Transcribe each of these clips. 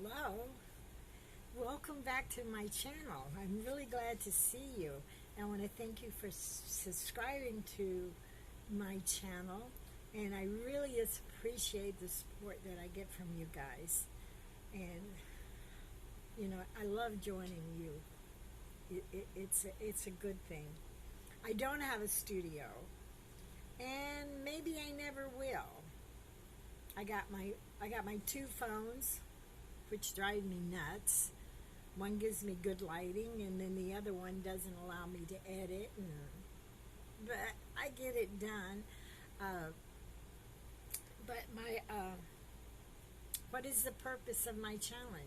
Hello, welcome back to my channel. I'm really glad to see you. I want to thank you for subscribing to my channel, and I really appreciate the support that I get from you guys. And I love joining you. It's a good thing. I don't have a studio, and maybe I never will. I got my two phones, which drive me nuts. One gives me good lighting, and then the other one doesn't allow me to edit. But I get it done. But what is the purpose of my channel?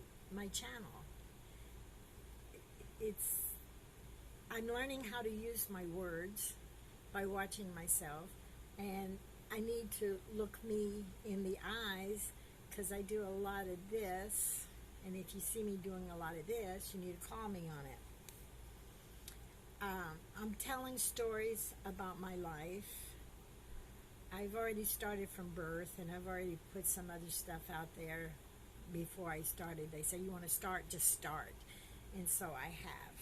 It's I'm learning how to use my words by watching myself, and I need to look me in the eyes because I do a lot of this, and if you see me doing a lot of this, you need to call me on it. I'm telling stories about my life. I've already started from birth, and I've already put some other stuff out there before I started. They say, you want to start, just start. And so I have.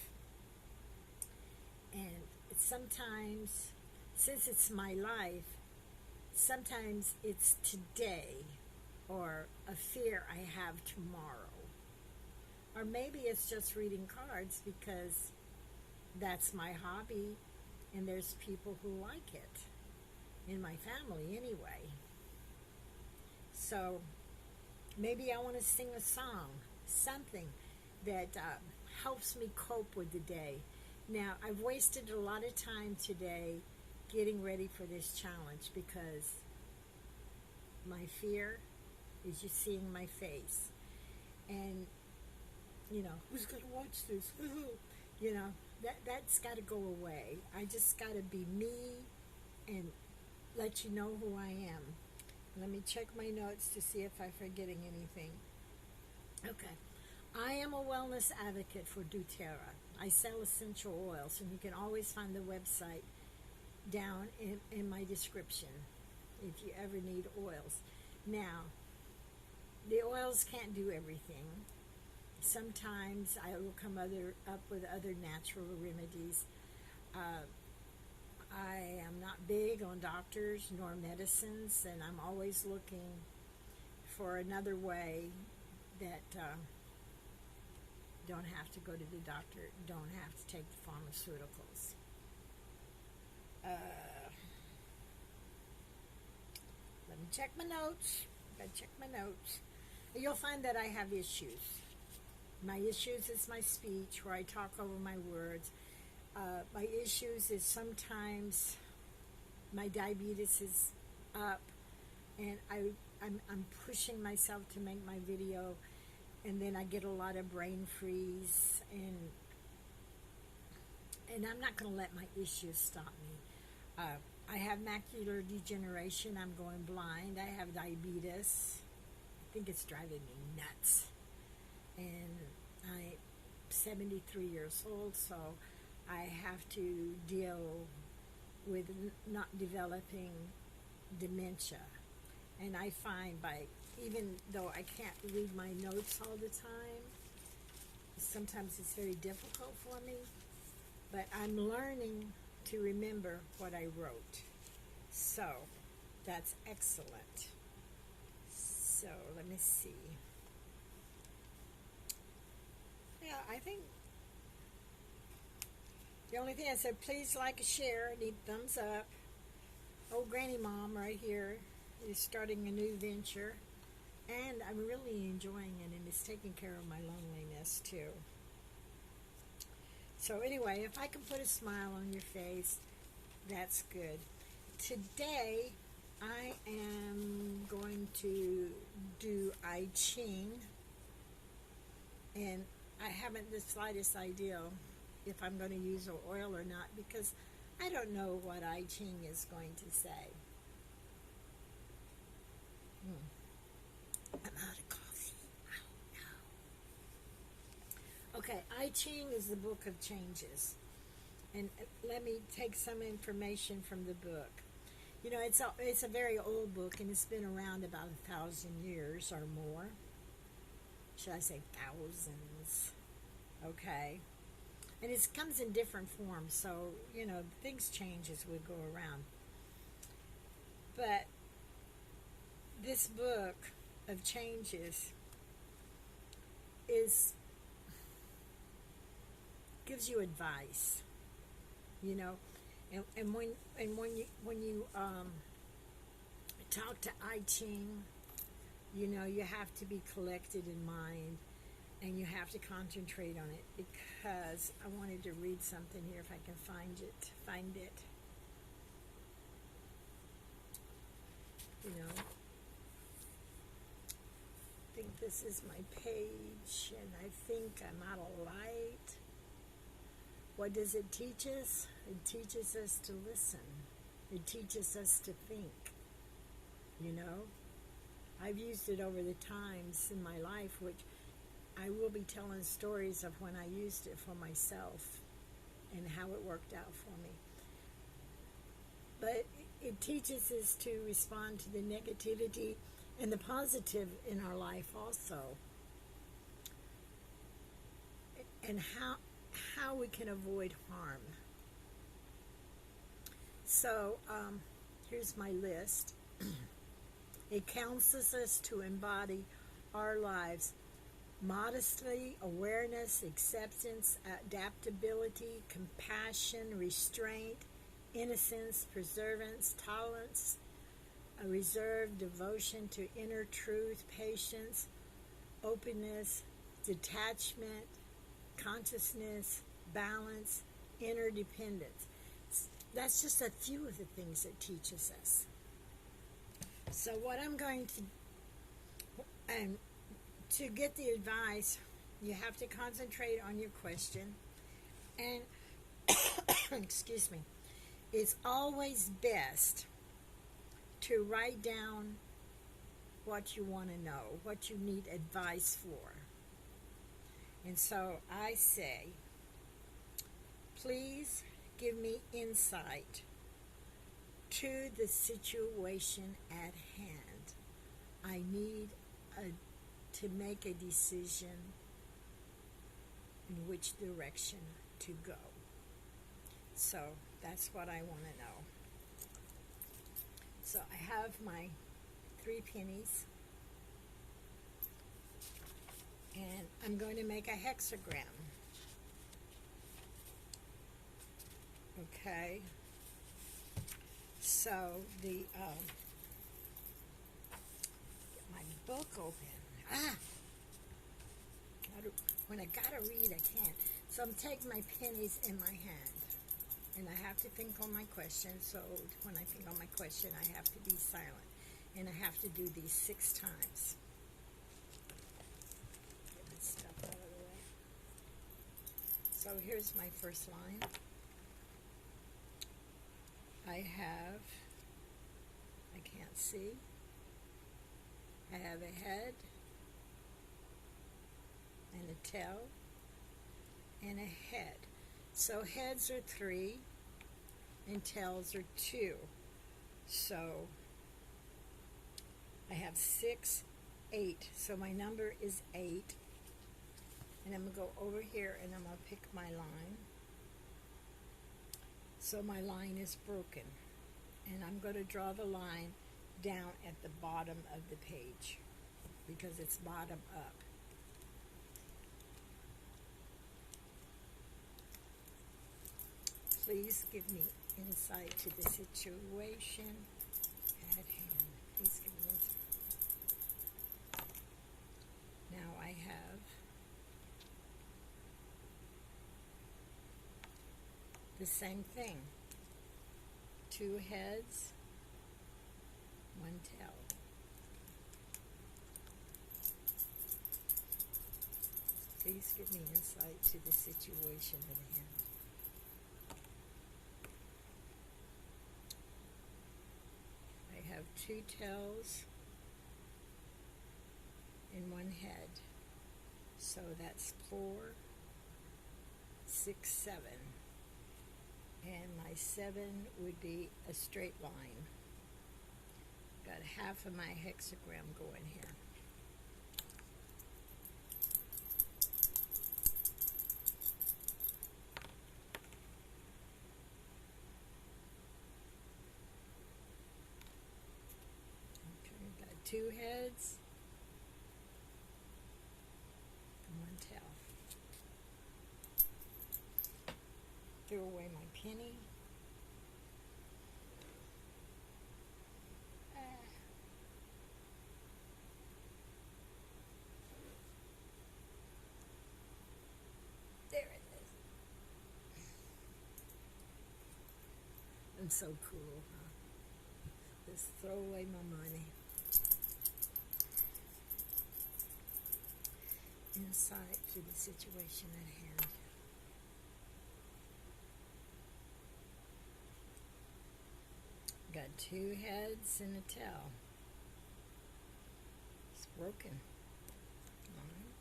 And sometimes, since it's my life, sometimes it's today or a fear I have tomorrow. Or maybe it's just reading cards because that's my hobby and there's people who like it. In my family anyway. So maybe I want to sing a song, something that helps me cope with the day. Now, I've wasted a lot of time today getting ready for this challenge because my fear is you seeing my face. And, who's going to watch this? That's got to go away. I just got to be me and let you know who I am. Let me check my notes to see if I'm forgetting anything. Okay. I am a wellness advocate for doTERRA. I sell essential oils, and you can always find the website down in my description if you ever need oils. Now, the oils can't do everything. Sometimes I will come up with other natural remedies. I am not big on doctors nor medicines, and I'm always looking for another way that don't have to go to the doctor, don't have to take the pharmaceuticals. Let me check my notes. You'll find that I have issues. My issues is my speech, where I talk over my words. My issues is sometimes my diabetes is up, and I'm pushing myself to make my video, and then I get a lot of brain freeze, and I'm not going to let my issues stop me. I have macular degeneration. I'm going blind. I have diabetes. I think it's driving me nuts. And I'm 73 years old, so I have to deal with not developing dementia. And I find even though I can't read my notes all the time, sometimes it's very difficult for me, but I'm learning to remember what I wrote. So, that's excellent. So, let me see. Yeah, I think the only thing I said, please like and share. I need thumbs up. Old Granny Mom right here is starting a new venture, and I'm really enjoying it, and it's taking care of my loneliness too. So anyway, if I can put a smile on your face, that's good. Today, I am going to do I-ching, and I haven't the slightest idea if I'm going to use oil or not, because I don't know what I-ching is going to say. I'm out of coffee. Oh, no. Okay, I-ching is the book of changes. And let me take some information from the book. It's a very old book, and it's been around about 1,000 years or more. should I say thousands, okay? And it comes in different forms, so, things change as we go around. But this book of changes gives you advice, and when you talk to I-ching, you have to be collected in mind, and you have to concentrate on it, because I wanted to read something here if I can find it. I think this is my page, and I think I'm out of light. What does it teach us? It teaches us to listen. It teaches us to think. I've used it over the times in my life, which I will be telling stories of when I used it for myself and how it worked out for me. But it teaches us to respond to the negativity and the positive in our life also, and how we can avoid harm. So here's my list. It counsels us to embody our lives modestly: awareness, acceptance, adaptability, compassion, restraint, innocence, perseverance, tolerance, a reserve, devotion to inner truth, patience, openness, detachment, consciousness, balance, interdependence. That's just a few of the things it teaches us. So what I'm going to get the advice, you have to concentrate on your question, and excuse me, it's always best to write down what you want to know, what you need advice for. And so I say, please give me insight to the situation at hand. I need to make a decision in which direction to go. So that's what I want to know. So I have my 3 pennies, and I'm going to make a hexagram. Okay. So get my book open. When I gotta read, I can't. So I'm taking my pennies in my hand. And I have to think on my question, so when I think on my question, I have to be silent. And I have to do these 6 times. Get my stuff out of the way. So here's my first line. I can't see. I have a head, and a tail, and a head. So heads are 3, and tails are 2. So I have 6, 8. So my number is 8. And I'm going to go over here, and I'm going to pick my line. So my line is broken. And I'm going to draw the line down at the bottom of the page, because it's bottom up. Please give me insight to the situation at hand. Please give me insight. Now I have the same thing. 2 heads, 1 tail. Please give me insight to the situation at hand. I have 2 tails and 1 head. So that's 4, 6, 7. And my 7 would be a straight line. Got half of my hexagram going here. 2 heads and 1 tail. Threw away my penny. There it is. I'm so cool, huh? Just throw away my money. Insight to the situation at hand. Got 2 heads and a tail. It's broken. Alright.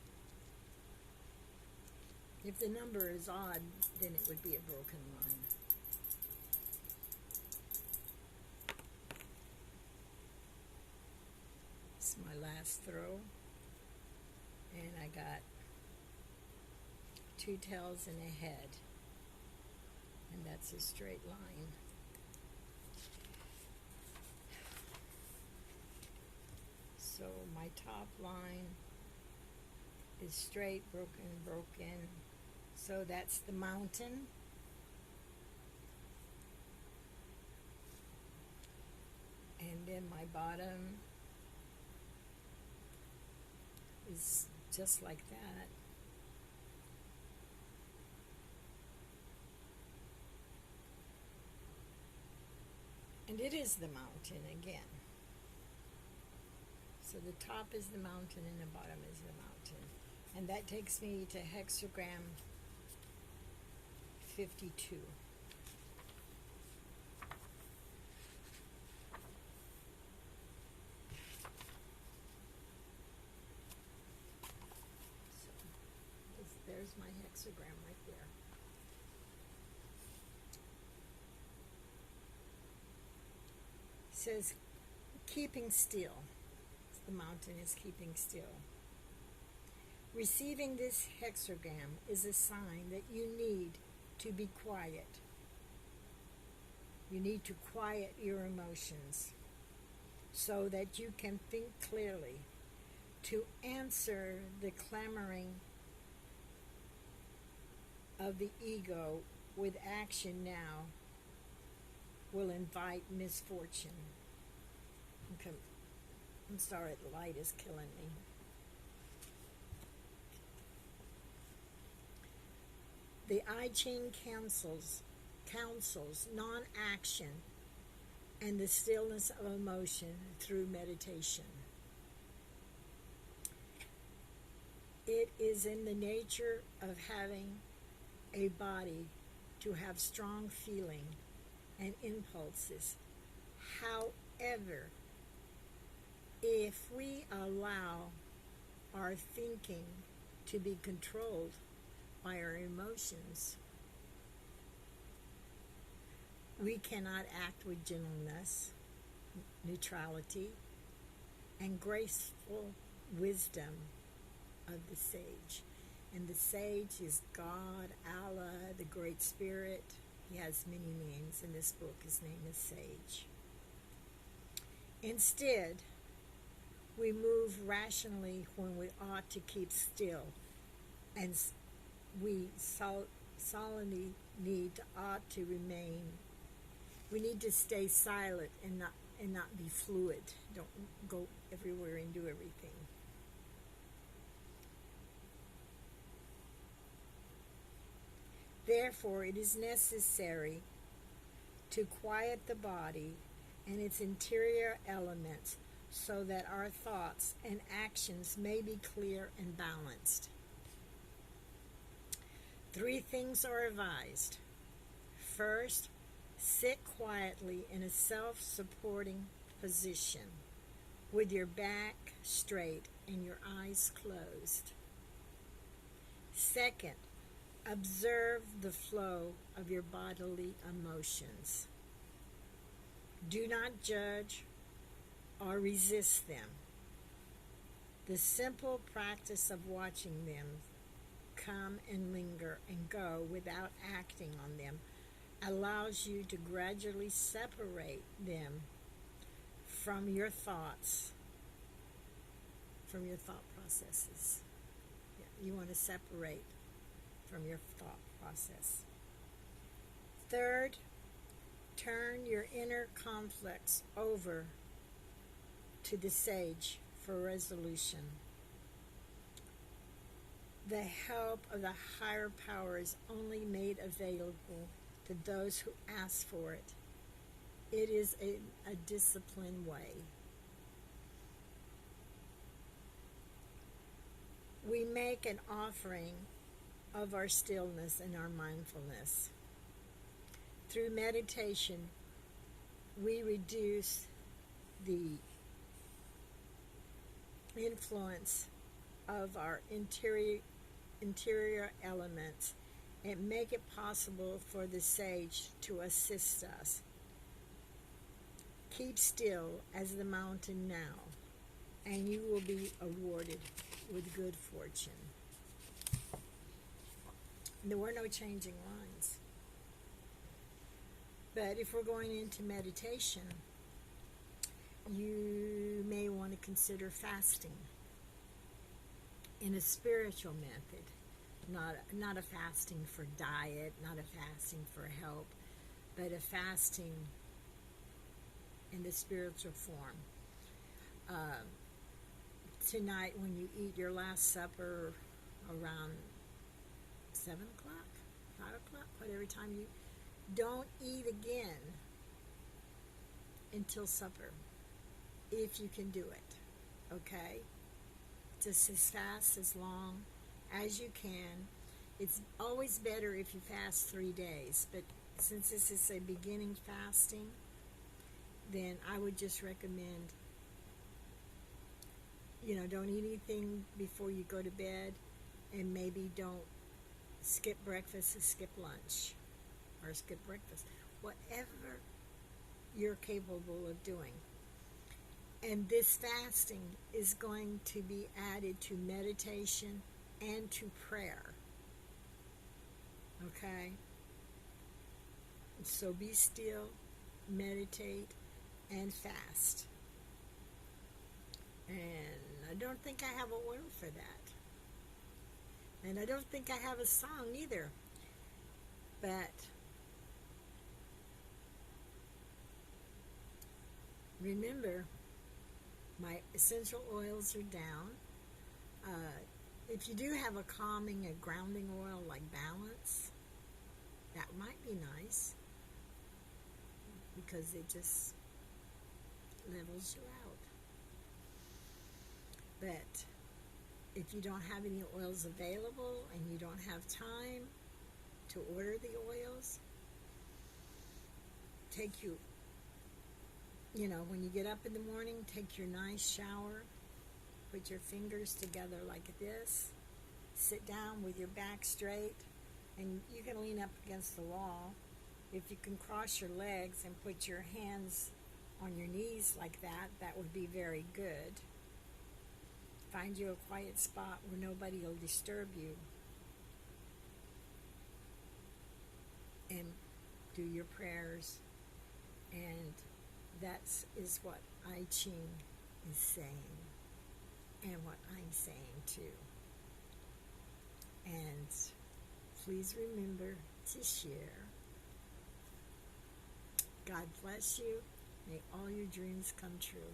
If the number is odd, then it would be a broken line. It's my last throw. And I got 2 tails and a head. And that's a straight line. So my top line is straight, broken. So that's the mountain. And then my bottom is just like that. And it is the mountain again. So the top is the mountain and the bottom is the mountain. And that takes me to hexagram 52. So there's my hexagram right there. It says keeping still. The mountain is keeping still. Receiving this hexagram is a sign that you need to be quiet. You need to quiet your emotions so that you can think clearly. To answer the clamoring of the ego with action now will invite misfortune. Okay. I'm sorry, the light is killing me. The I-ching counsels non-action and the stillness of emotion through meditation. It is in the nature of having a body to have strong feeling and impulses. However, if we allow our thinking to be controlled by our emotions, we cannot act with gentleness, neutrality, and graceful wisdom of the sage. And the sage is God, Allah, the Great Spirit. He has many names. In this book, his name is Sage. Instead, we move rationally when we ought to keep still, and we solemnly ought to remain. We need to stay silent and not be fluid. Don't go everywhere and do everything. Therefore, it is necessary to quiet the body and its interior elements so that our thoughts and actions may be clear and balanced. 3 things are advised. First, sit quietly in a self-supporting position with your back straight and your eyes closed. Second, observe the flow of your bodily emotions. Do not judge or resist them. The simple practice of watching them come and linger and go without acting on them allows you to gradually separate them from your thoughts from your thought processes. You want to separate from your thought process. Third, turn your inner conflicts over to the sage for resolution. The help of the higher power is only made available to those who ask for it. It is a disciplined way. We make an offering of our stillness and our mindfulness. Through meditation, we reduce the influence of our interior elements and make it possible for the sage to assist us. Keep still as the mountain now, and you will be awarded with good fortune. There were no changing lines. But if we're going into meditation, you may want to consider fasting in a spiritual method, not a fasting for diet, not a fasting for health, but a fasting in the spiritual form. Tonight, when you eat your last supper around 7 o'clock, 5 o'clock, whatever time you don't eat again until supper, if you can do it, okay? Just as fast, as long as you can. It's always better if you fast 3 days, but since this is a beginning fasting, then I would just recommend, don't eat anything before you go to bed, and maybe don't skip breakfast or skip lunch, or skip breakfast, whatever you're capable of doing. And this fasting is going to be added to meditation and to prayer. Okay? So be still, meditate, and fast. And I don't think I have a oil for that. And I don't think I have a song either. But remember, my essential oils are down. If you do have a calming, a grounding oil like Balance, that might be nice because it just levels you out. But if you don't have any oils available and you don't have time to order the oils, when you get up in the morning, take your nice shower, put your fingers together like this, sit down with your back straight, and you can lean up against the wall. If you can cross your legs and put your hands on your knees like that, that would be very good. Find you a quiet spot where nobody will disturb you, and do your prayers. And that is what I-ching is saying, and what I'm saying too. And please remember to share. God bless you. May all your dreams come true.